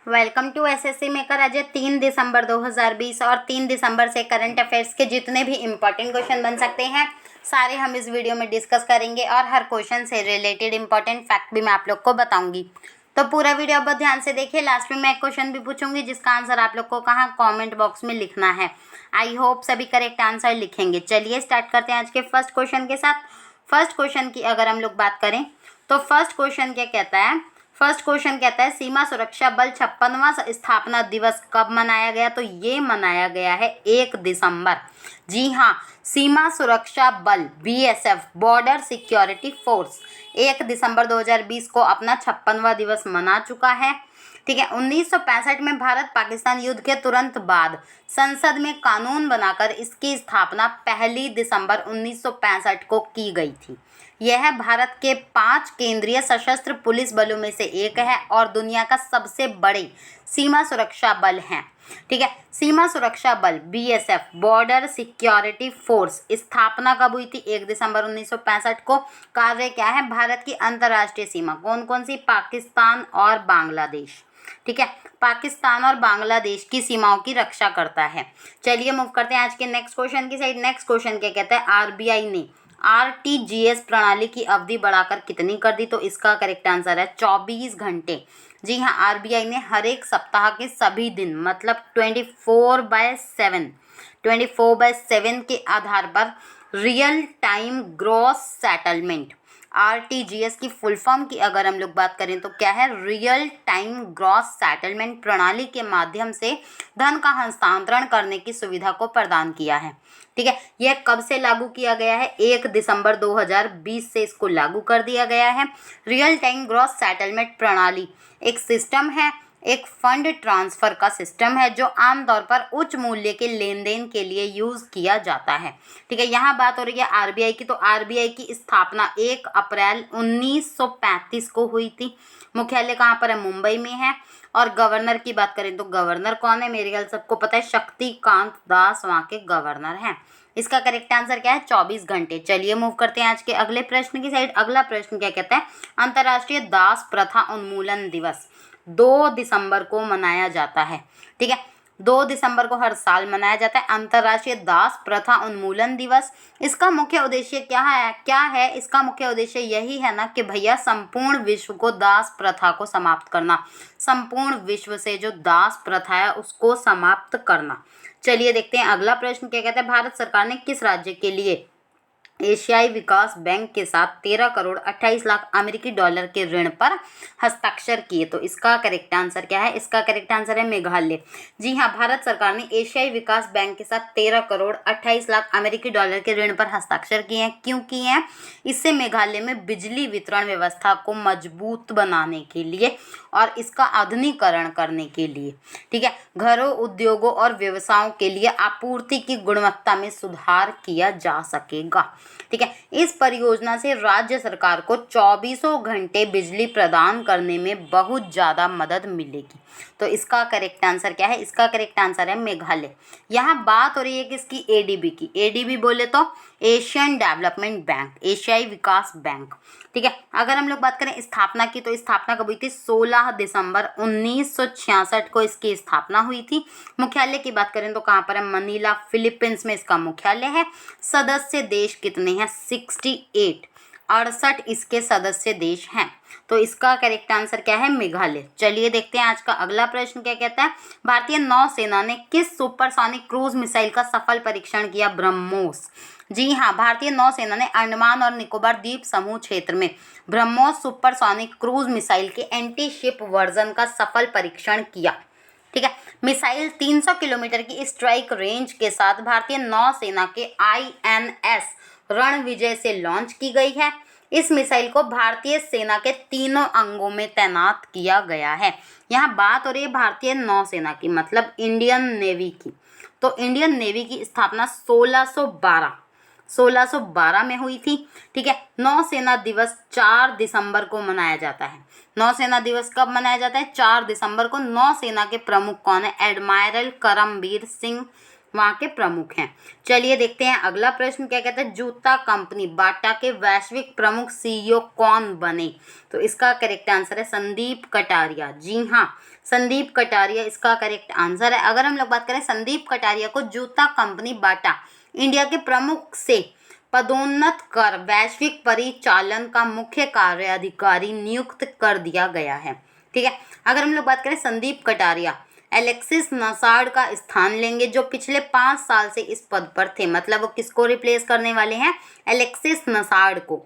Welcome to SSC maker. आज 3 दिसंबर 2020 और 3 दिसंबर से करंट अफेयर्स के जितने भी इम्पॉर्टेंट क्वेश्चन बन सकते हैं सारे हम इस वीडियो में डिस्कस करेंगे और हर क्वेश्चन से रिलेटेड इम्पॉर्टेंट फैक्ट भी मैं आप लोग को बताऊंगी। तो पूरा वीडियो बहुत ध्यान से देखिए। लास्ट में मैं एक क्वेश्चन भी पूछूंगी जिसका आंसर आप लोग को कहाँ कॉमेंट बॉक्स में लिखना है। आई होप सभी करेक्ट आंसर लिखेंगे। चलिए स्टार्ट करते हैं आज के फर्स्ट क्वेश्चन के साथ। फर्स्ट क्वेश्चन की अगर हम लोग बात करें तो फर्स्ट क्वेश्चन क्या कहता है। फर्स्ट क्वेश्चन कहता है सीमा सुरक्षा बल 56वां स्थापना दिवस कब मनाया गया। तो ये मनाया गया है 1 दिसंबर। जी हाँ, सीमा सुरक्षा बल बीएसएफ बॉर्डर सिक्योरिटी फोर्स 1 दिसंबर 2020 को अपना 56वां दिवस मना चुका है। ठीक है। 1965 में भारत पाकिस्तान युद्ध के तुरंत बाद संसद में कानून बनाकर इसकी स्थापना 1 दिसंबर 1965 को की गई थी। यह भारत के 5 केंद्रीय सशस्त्र पुलिस बलों में से एक है और दुनिया का सबसे बड़े सीमा सुरक्षा बल है। ठीक है। सीमा सुरक्षा बल बीएसएफ बॉर्डर सिक्योरिटी फोर्स स्थापना कब हुई थी? 1 दिसंबर 1965 को। कार्य क्या है? भारत की अंतर्राष्ट्रीय सीमा कौन कौन सी? पाकिस्तान और बांग्लादेश। ठीक है, पाकिस्तान और बांग्लादेश की सीमाओं की रक्षा करता है। चलिए मूव करते हैं आज के नेक्स्ट क्वेश्चन की साइड। नेक्स्ट क्वेश्चन क्या कहता है? आरबीआई ने आरटीजीएस प्रणाली की अवधि बढ़ाकर कितनी कर दी? तो इसका करेक्ट आंसर है 24 घंटे। जी हाँ, आरबीआई ने हर एक सप्ताह के सभी दिन मतलब 24/7 के आधार पर real time gross settlement RTGS की फुल फॉर्म की अगर हम लोग बात करें तो क्या है? रियल टाइम ग्रॉस सेटलमेंट प्रणाली के माध्यम से धन का हस्तांतरण करने की सुविधा को प्रदान किया है। ठीक है, यह कब से लागू किया गया है? 1 दिसंबर 2020 से इसको लागू कर दिया गया है। रियल टाइम ग्रॉस सेटलमेंट प्रणाली एक सिस्टम है, एक फंड ट्रांसफ़र का सिस्टम है जो आमतौर पर उच्च मूल्य के लेन देन के लिए यूज़ किया जाता है। ठीक है, यहाँ बात हो रही है आरबीआई की। तो आरबीआई की स्थापना 1 अप्रैल 1935 को हुई थी। मुख्यालय कहाँ पर है? मुंबई में है। और गवर्नर की बात करें तो गवर्नर कौन है? मेरे ख्याल सबको पता है, शक्तिकांत दास वहाँ के गवर्नर हैं। इसका करेक्ट आंसर क्या है? 24 घंटे। चलिए मूव करते हैं आज के अगले प्रश्न की साइड। अगला प्रश्न क्या कहता है? अंतर्राष्ट्रीय दास प्रथा उन्मूलन दिवस 2 दिसंबर को मनाया जाता है। ठीक है, 2 दिसंबर को हर साल मनाया जाता है अंतर्राष्ट्रीय दास प्रथा उन्मूलन दिवस। इसका मुख्य उद्देश्य क्या है? इसका मुख्य उद्देश्य यही है ना कि भैया संपूर्ण विश्व को दास प्रथा को समाप्त करना, संपूर्ण विश्व से जो दास प्रथा है उसको समाप्त करना। चलिए देखते हैं अगला प्रश्न क्या कहता है। भारत सरकार ने किस राज्य के लिए एशियाई विकास बैंक के साथ 13 करोड़ 28 लाख अमेरिकी डॉलर के ऋण पर हस्ताक्षर किए? तो इसका करेक्ट आंसर क्या है? इसका करेक्ट आंसर है मेघालय। जी हाँ, भारत सरकार ने एशियाई विकास बैंक के साथ 13 करोड़ 28 लाख अमेरिकी डॉलर के ऋण पर हस्ताक्षर किए हैं। क्यों किए हैं? इससे मेघालय में बिजली वितरण व्यवस्था को मजबूत बनाने के लिए और इसका आधुनिकीकरण करने के लिए, ठीक है, घरों, उद्योगों और व्यवसायों के लिए आपूर्ति की गुणवत्ता में सुधार किया जा सकेगा। ठीक है, इस परियोजना से राज्य सरकार को 24 घंटे बिजली प्रदान करने में बहुत ज़्यादा मदद मिलेगी। तो इसका करेक्ट आंसर क्या है? इसका करेक्ट आंसर है मेघालय। यहाँ बात हो रही है किसकी? एडीबी की। एडीबी बोले तो एशियन डेवलपमेंट बैंक, एशियाई विकास बैंक। ठीक है, अगर हम लोग बात करें स्थापना की तो स्थापना कब हुई थी? 16 दिसंबर 1966 को इसकी स्थापना हुई थी। मुख्यालय की बात करें तो कहाँ पर है? मनीला, फिलीपींस में इसका मुख्यालय है। सदस्य देश कितने हैं? 68 इसके सदस्य देश हैं। तो इसका करेक्ट आंसर क्या है? मेघालय। चलिए देखते हैं आज का अगला प्रश्न क्या कहता है। भारतीय नौसेना ने किस सुपरसोनिक क्रूज मिसाइल का सफल परीक्षण किया? ब्रह्मोस। जी हाँ, भारतीय नौसेना ने अंडमान और निकोबार द्वीप समूह क्षेत्र में ब्रह्मोस सुपरसोनिक क्रूज मिसाइल के एंटी शिप वर्जन का सफल परीक्षण किया। ठीक है, मिसाइल 300 किलोमीटर की स्ट्राइक रेंज के साथ भारतीय नौसेना के आईएनएस रणविजय से लॉन्च की गई है। इस मिसाइल को भारतीय सेना के तीनों अंगों में तैनात किया गया है। यहाँ बात हो रही है भारतीय नौसेना की, मतलब इंडियन नेवी की। तो इंडियन नेवी की स्थापना 1612 में हुई थी। ठीक है, नौसेना दिवस 4 दिसंबर को मनाया जाता है। नौसेना दिवस कब मनाया जाता है? 4 दिसंबर को। नौसेना के प्रमुख कौन है? एडमायरल करमबीर सिंह वहाँ के प्रमुख हैं। चलिए देखते हैं अगला प्रश्न क्या कहता है, जूता कंपनी बाटा के वैश्विक प्रमुख सीईओ कौन बने? तो इसका करेक्ट आंसर है संदीप कटारिया। जी हाँ, संदीप कटारिया इसका करेक्ट आंसर है। अगर हम लोग बात करें संदीप कटारिया को जूता कंपनी बाटा इंडिया के प्रमुख से पदोन्नत कर वैश्विक परिचालन का मुख्य कार्याधिकारी नियुक्त कर दिया गया है। ठीक है, अगर हम लोग बात करें संदीप कटारिया एलेक्सिस नसार्ड का स्थान लेंगे जो पिछले 5 साल से इस पद पर थे। मतलब वो किसको रिप्लेस करने वाले हैं? एलेक्सिस नसार्ड को।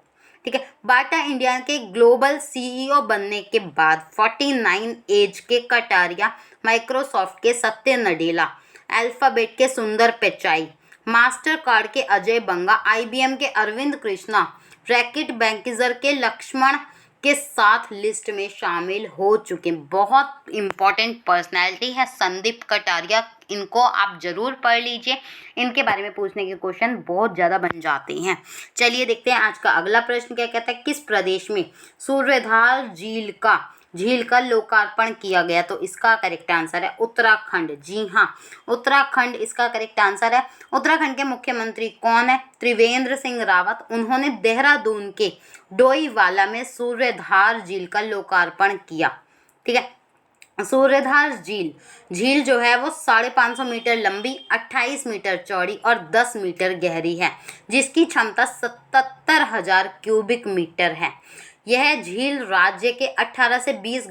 ठीक है, बाटा इंडिया के ग्लोबल सीईओ बनने के बाद 49 एज के कटारिया माइक्रोसॉफ्ट के सत्य नडेला, अल्फाबेट के सुंदर पिचाई, मास्टर कार्ड के अजय बंगा, आईबीएम के अरविंद कृष्णा, रैकेट बैंकिजर के लक्ष्मण के साथ लिस्ट में शामिल हो चुके। बहुत इंपॉर्टेंट पर्सनैलिटी है संदीप कटारिया, इनको आप जरूर पढ़ लीजिए, इनके बारे में पूछने के क्वेश्चन बहुत ज़्यादा बन जाते हैं। चलिए देखते हैं आज का अगला प्रश्न क्या कहता है, किस प्रदेश में सूर्यधार झील का लोकार्पण किया गया? तो इसका करेक्ट आंसर है उत्तराखंड। जी हाँ, उत्तराखंड इसका करेक्ट आंसर है। उत्तराखंड के मुख्यमंत्री कौन है? त्रिवेंद्र सिंह रावत। उन्होंने देहरादून के डोईवाला में सूर्यधार झील का लोकार्पण किया। ठीक है, सूर्यधार झील जो है वो 550 मीटर लंबी, 28 मीटर चौड़ी और 10 मीटर गहरी है, जिसकी क्षमता 77,000 क्यूबिक मीटर है। यह झील राज्य के 18 से 20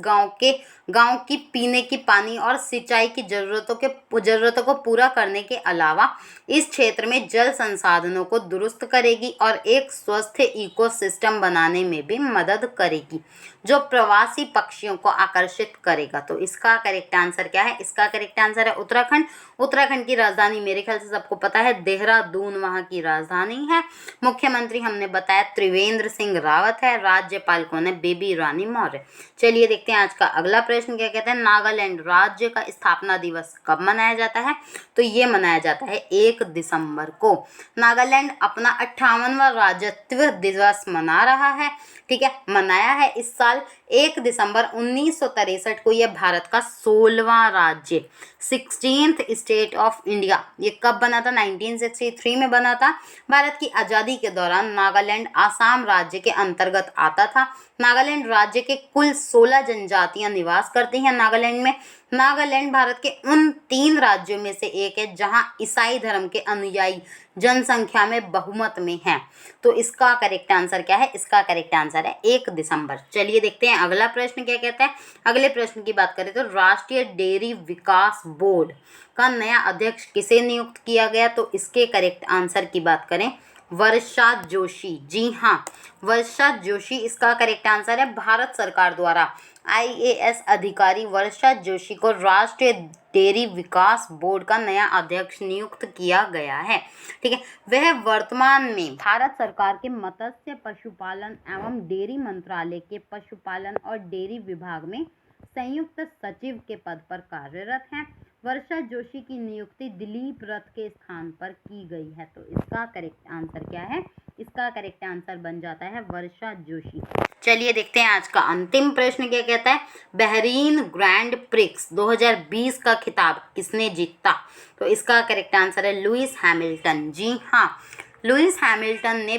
गांव की पीने की पानी और सिंचाई की जरूरतों को पूरा करने के अलावा इस क्षेत्र में जल संसाधनों को दुरुस्त करेगी और एक स्वस्थ इकोसिस्टम बनाने में भी मदद करेगी, जो प्रवासी पक्षियों को आकर्षित करेगा। तो इसका करेक्ट आंसर क्या है? इसका करेक्ट आंसर है उत्तराखंड। उत्तराखंड की राजधानी मेरे ख्याल से सबको पता है, देहरादून वहाँ की राजधानी है। मुख्यमंत्री हमने बताया त्रिवेंद्र सिंह रावत है। राज्यपाल कौन है? बेबी रानी मौर्य। चलिए देखते हैं आज का अगला प्रश्न क्या कहता है, नागालैंड राज्य का स्थापना दिवस कब मनाया जाता है? तो ये मनाया जाता है 1 दिसंबर को। नागालैंड अपना 58वां राज्यत्व दिवस मना रहा है। ठीक है, मनाया है इस साल 1 दिसंबर 1963 को। यह भारत का 16वां राज्य, 16th स्टेट ऑफ इंडिया। ये कब बना था? 1963 में बना था। भारत की आज़ादी के दौरान नागालैंड आसाम राज्य के अंतर्गत आता था। नागालैंड राज्य के कुल 16 जनजातियां निवास करती हैं नागालैंड में। नागालैंड भारत के उन 3 राज्यों में से एक है जहां ईसाई धर्म के अनुयायी जनसंख्या में बहुमत में हैं। तो इसका करेक्ट आंसर क्या है? इसका करेक्ट आंसर है 1 दिसंबर। चलिए देखते हैं अगला प्रश्न क्या कहता है। अगले प्रश्न की बात करें तो राष्ट्रीय डेयरी विकास बोर्ड का नया अध्यक्ष किसे नियुक्त किया गया? तो इसके करेक्ट आंसर की बात करें, वर्षा जोशी। जी हाँ, वर्षा जोशी इसका करेक्ट आंसर है। भारत सरकार द्वारा आईएएस अधिकारी वर्षा जोशी को राष्ट्रीय डेयरी विकास बोर्ड का नया अध्यक्ष नियुक्त किया गया है। ठीक है, वह वर्तमान में भारत सरकार के मत्स्य पशुपालन एवं डेयरी मंत्रालय के पशुपालन और डेयरी विभाग में संयुक्त सचिव के पद पर कार्यरत हैं। वर्षा जोशी की नियुक्ति दिलीप रथ के स्थान पर की गई है। तो इसका करेक्ट आंसर क्या है? इसका करेक्ट आंसर बन जाता है वर्षा जोशी। चलिए देखते हैं आज का अंतिम प्रश्न क्या कहता है, बहरीन ग्रैंड प्रिक्स 2020 का खिताब किसने जीता? तो इसका करेक्ट आंसर है लुइस हैमिल्टन। जी हाँ, लुइस हैमिल्टन ने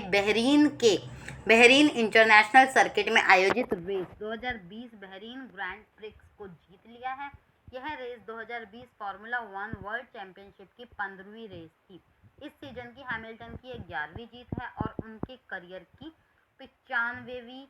बहरीन इंटरनेशनल सर्किट में आयोजित रेस 2020 बहरीन ग्रैंड प्रिक्स को जीत लिया है। यह रेस 2020 फार्मूला 1 वर्ल्ड चैंपियनशिप की 15वीं रेस थी। इस सीजन की हैमिल्टन की 11वीं जीत है और उनके करियर की 95वीं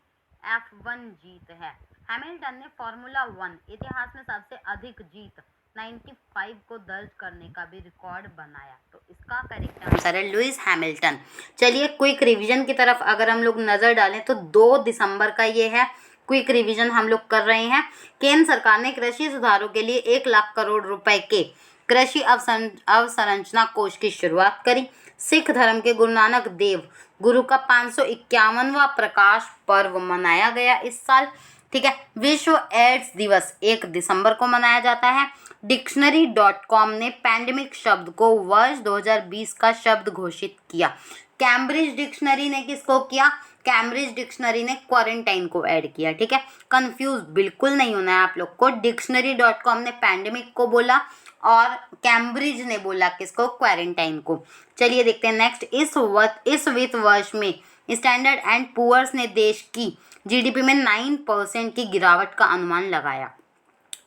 F1 जीत है। हैमिल्टन ने फार्मूला 1 इतिहास में सबसे अधिक जीत 95 को दर्ज करने का भी रिकॉर्ड बनाया। तो इसका करेक्ट आंसर है लुइस हैमिल्टन। चलिए क्विक रिवीजन की तरफ अगर हम लोग नज़र डालें तो 2 दिसंबर का ये है, क्विक रिवीजन हम लोग कर रहे हैं। केंद्र सरकार ने कृषि सुधारों के लिए 1 लाख करोड़ रुपए के कृषि अवसंरचना कोष की शुरुआत करी। सिख धर्म के गुरु नानक देव गुरु का 551वां प्रकाश पर्व मनाया गया इस साल। ठीक है, विश्व एड्स दिवस 1 दिसंबर को मनाया जाता है। डिक्शनरी.com ने पैंडेमिक शब्द को वर्ष 2020 का शब्द घोषित किया। कैम्ब्रिज डिक्शनरी ने किसको किया? कैम्ब्रिज डिक्शनरी ने क्वारंटाइन को ऐड किया। ठीक है, कंफ्यूज बिल्कुल नहीं होना है आप लोग को। डिक्शनरी.com ने पैंडेमिक को बोला और कैम्ब्रिज ने बोला किसको, क्वारंटाइन को। चलिए देखते हैं नेक्स्ट। इस वित्त वर्ष में स्टैंडर्ड एंड पुअर्स ने देश की जीडीपी में 9% की गिरावट का अनुमान लगाया।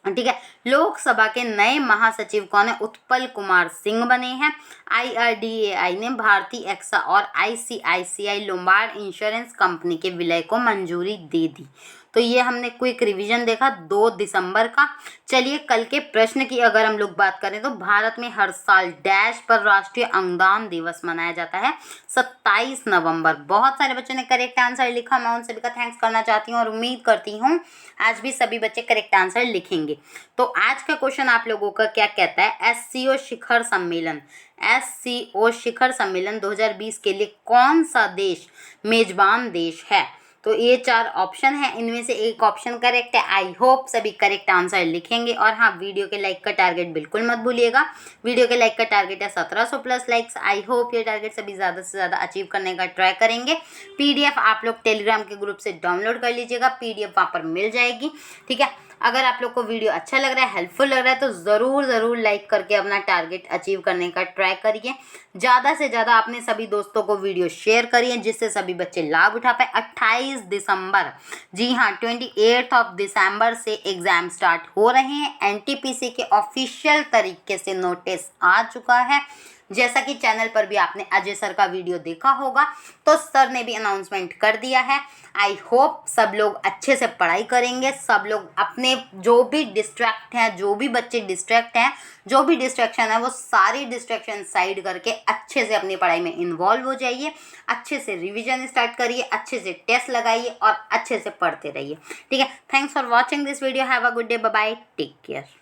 ठीक है। लोकसभा के नए महासचिव कौन है, उत्पल कुमार सिंह बने हैं। IRDAI ने भारतीय एक्सा और ICICI लोम्बार्ड इंश्योरेंस कंपनी के विलय को मंजूरी दे दी। तो ये हमने क्विक रिवीजन देखा 2 दिसंबर का। चलिए कल के प्रश्न की अगर हम लोग बात करें तो भारत में हर साल डैश पर राष्ट्रीय अंगदान दिवस मनाया जाता है, 27 नवंबर। बहुत सारे बच्चों ने करेक्ट आंसर लिखा, मैं उन सभी का थैंक्स करना चाहती हूँ और उम्मीद करती हूँ आज भी सभी बच्चे करेक्ट आंसर लिखेंगे। तो आज का क्वेश्चन आप लोगों का क्या कहता है, SCO शिखर सम्मेलन 2020 के लिए कौन सा देश मेजबान देश है। तो ये 4 ऑप्शन है, इनमें से एक ऑप्शन करेक्ट है। आई होप सभी करेक्ट आंसर लिखेंगे। और हाँ, वीडियो के लाइक का टारगेट बिल्कुल मत भूलिएगा। वीडियो के लाइक का टारगेट है 1700 प्लस लाइक्स। आई होप ये टारगेट सभी ज़्यादा से ज़्यादा अचीव करने का ट्राई करेंगे। PDF आप लोग टेलीग्राम के ग्रुप से डाउनलोड कर लीजिएगा, PDF वहाँ पर मिल जाएगी। ठीक है। अगर आप लोग को वीडियो अच्छा लग रहा है, हेल्पफुल लग रहा है तो ज़रूर लाइक करके अपना टारगेट अचीव करने का ट्राई करिए। ज़्यादा से ज़्यादा अपने सभी दोस्तों को वीडियो शेयर करिए जिससे सभी बच्चे लाभ उठा पाए। 28 दिसंबर, जी हाँ 28 दिसंबर से एग्ज़ाम स्टार्ट हो रहे हैं। NTPC के ऑफिशियल तरीके से नोटिस आ चुका है। जैसा कि चैनल पर भी आपने अजय सर का वीडियो देखा होगा, तो सर ने भी अनाउंसमेंट कर दिया है। आई होप सब लोग अच्छे से पढ़ाई करेंगे। सब लोग अपने जो भी डिस्ट्रैक्ट हैं, जो भी बच्चे डिस्ट्रैक्ट हैं, जो भी डिस्ट्रैक्शन है वो सारी डिस्ट्रैक्शन साइड करके अच्छे से अपनी पढ़ाई में इन्वॉल्व हो जाइए। अच्छे से रिवीजन स्टार्ट करिए, अच्छे से टेस्ट लगाइए और अच्छे से पढ़ते रहिए। ठीक है। Thanks for watching this video. Have a good day. Bye bye. Take care.